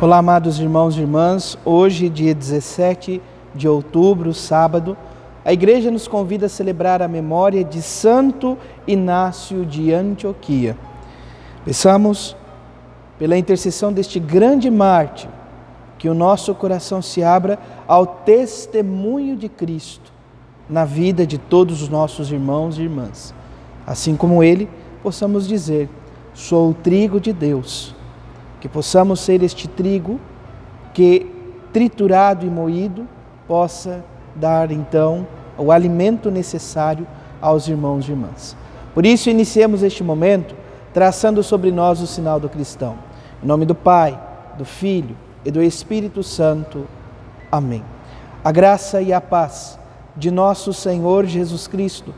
Olá, amados irmãos e irmãs. Hoje, dia 17 de outubro, sábado, a Igreja nos convida a celebrar a memória de Santo Inácio de Antioquia. Peçamos, pela intercessão deste grande mártir, que o nosso coração se abra ao testemunho de Cristo na vida de todos os nossos irmãos e irmãs. Assim como ele, possamos dizer: sou o trigo de Deus. Que possamos ser este trigo que, triturado e moído, possa dar então o alimento necessário aos irmãos e irmãs. Por isso, iniciemos este momento traçando sobre nós o sinal do cristão. Em nome do Pai, do Filho e do Espírito Santo. Amém. A graça e a paz de nosso Senhor Jesus Cristo,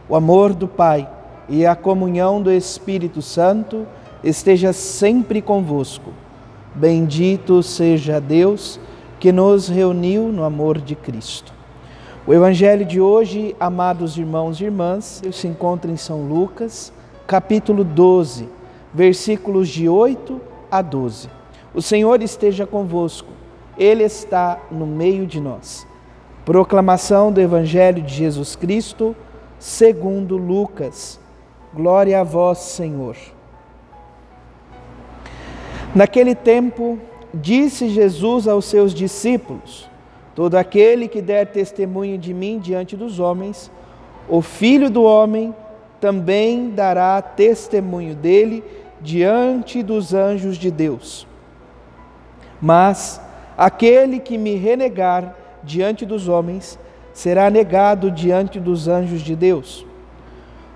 o amor do Pai e a comunhão do Espírito Santo esteja sempre convosco. Bendito seja Deus que nos reuniu no amor de Cristo. O Evangelho de hoje, amados irmãos e irmãs, se encontra em São Lucas, capítulo 12, versículos de 8 a 12. O Senhor esteja convosco, Ele está no meio de nós. Proclamação do Evangelho de Jesus Cristo, segundo Lucas. Glória a vós, Senhor. Naquele tempo, disse Jesus aos seus discípulos: todo aquele que der testemunho de mim diante dos homens, o Filho do Homem também dará testemunho dele diante dos anjos de Deus. Mas aquele que me renegar diante dos homens, será negado diante dos anjos de Deus.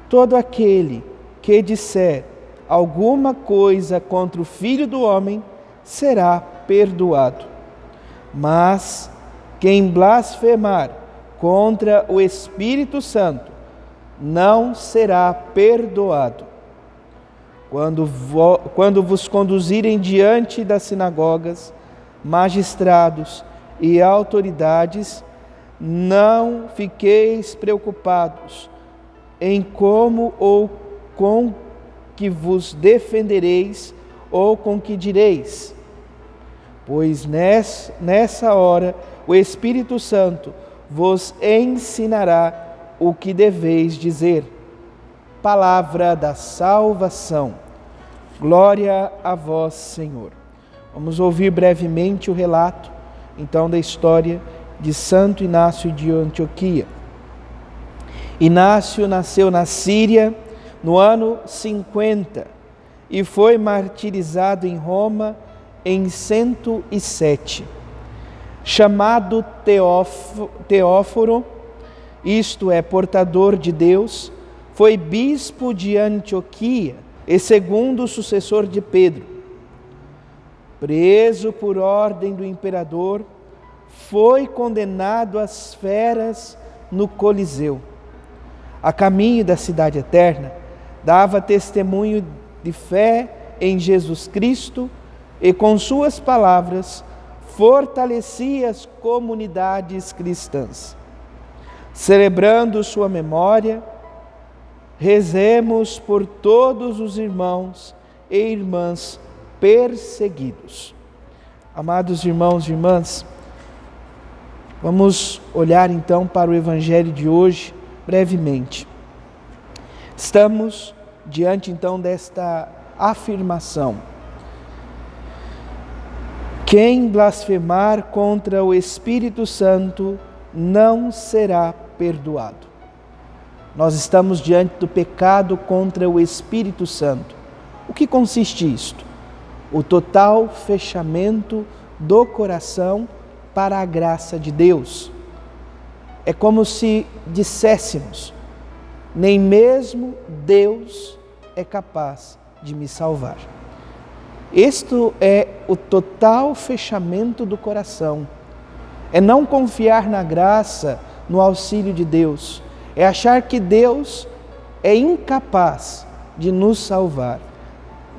Todo aquele que disser alguma coisa contra o Filho do Homem será perdoado. Mas quem blasfemar contra o Espírito Santo não será perdoado. Quando vos conduzirem diante das sinagogas, magistrados e autoridades, não fiqueis preocupados em como ou com que vos defendereis ou com que direis, pois nessa hora o Espírito Santo vos ensinará o que deveis dizer. Palavra da salvação. Glória a vós, Senhor. Vamos ouvir brevemente o relato, então, da história de Santo Inácio de Antioquia. Inácio nasceu na Síria no ano 50 e foi martirizado em Roma em 107. Chamado Teóforo, isto é, portador de Deus, foi bispo de Antioquia e segundo sucessor de Pedro. Preso por ordem do imperador, foi condenado às feras no Coliseu. A caminho da cidade eterna, dava testemunho de fé em Jesus Cristo e com suas palavras fortalecia as comunidades cristãs. Celebrando sua memória, rezemos por todos os irmãos e irmãs perseguidos. Amados irmãos e irmãs, vamos olhar então para o Evangelho de hoje brevemente. Estamos diante então desta afirmação: quem blasfemar contra o Espírito Santo não será perdoado. Nós estamos diante do pecado contra o Espírito Santo. O que consiste isto? O total fechamento do coração para a graça de Deus. É como se disséssemos: nem mesmo Deus é capaz de me salvar. Isto é o total fechamento do coração. É não confiar na graça, no auxílio de Deus. É achar que Deus é incapaz de nos salvar,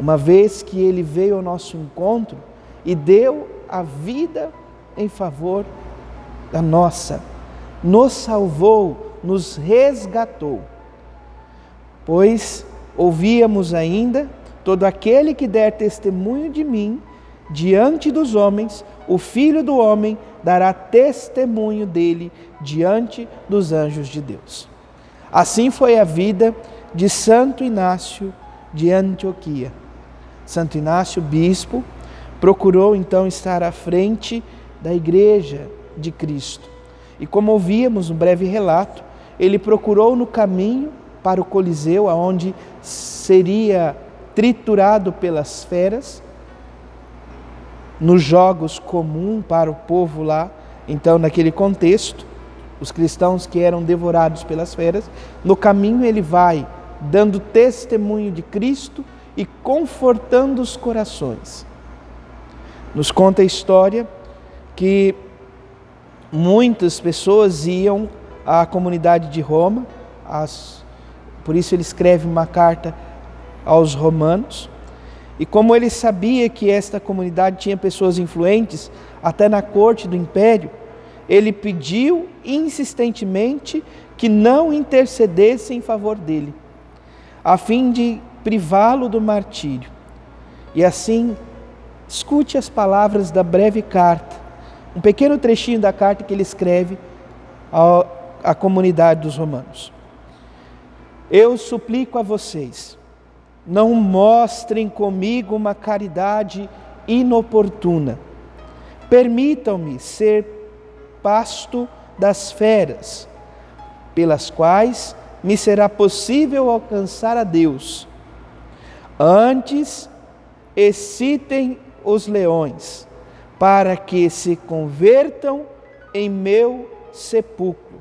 uma vez que Ele veio ao nosso encontro e deu a vida em favor da nossa. Nos salvou, nos resgatou. Pois ouvíamos ainda: todo aquele que der testemunho de mim diante dos homens, o Filho do Homem dará testemunho dele diante dos anjos de Deus. Assim foi a vida de Santo Inácio de Antioquia. Santo Inácio, bispo, procurou então estar à frente da Igreja de Cristo. E como ouvíamos no breve relato, ele procurou no caminho para o Coliseu, aonde seria triturado pelas feras, nos jogos comuns para o povo lá. Então, naquele contexto, os cristãos que eram devorados pelas feras, no caminho ele vai dando testemunho de Cristo e confortando os corações. Nos conta a história que muitas pessoas iam à comunidade de Roma, por isso ele escreve uma carta aos romanos, e como ele sabia que esta comunidade tinha pessoas influentes, até na corte do império, ele pediu insistentemente que não intercedesse em favor dele, a fim de privá-lo do martírio. E assim, escute as palavras da breve carta, um pequeno trechinho da carta que ele escreve à comunidade dos romanos. Eu suplico a vocês, não mostrem comigo uma caridade inoportuna. Permitam-me ser pasto das feras, pelas quais me será possível alcançar a Deus. Antes, excitem os leões, para que se convertam em meu sepulcro.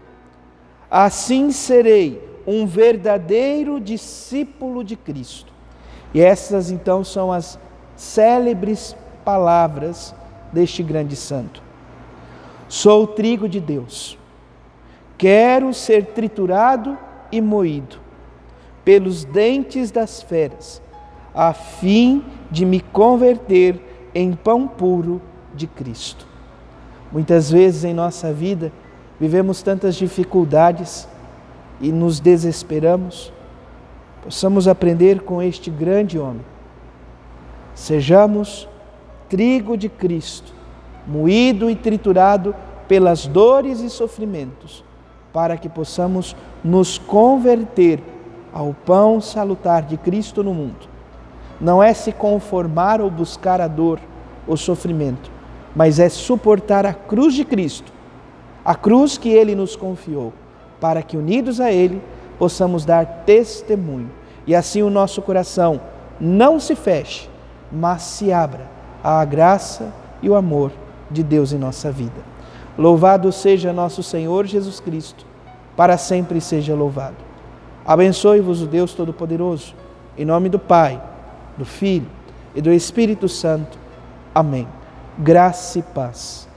Assim serei um verdadeiro discípulo de Cristo. E essas então são as célebres palavras deste grande santo. Sou o trigo de Deus. Quero ser triturado e moído pelos dentes das feras, a fim de me converter em pão puro de Cristo. Muitas vezes em nossa vida vivemos tantas dificuldades e nos desesperamos. Possamos aprender com este grande homem. Sejamos trigo de Cristo, moído e triturado pelas dores e sofrimentos, para que possamos nos converter ao pão salutar de Cristo no mundo. Não é se conformar ou buscar a dor, o sofrimento, mas é suportar a cruz de Cristo, a cruz que Ele nos confiou, para que unidos a Ele possamos dar testemunho e assim o nosso coração não se feche, mas se abra à graça e o amor de Deus em nossa vida. Louvado seja nosso Senhor Jesus Cristo, para sempre seja louvado. Abençoe-vos o Deus Todo-Poderoso, em nome do Pai, do Filho e do Espírito Santo. Amém. Graça e paz.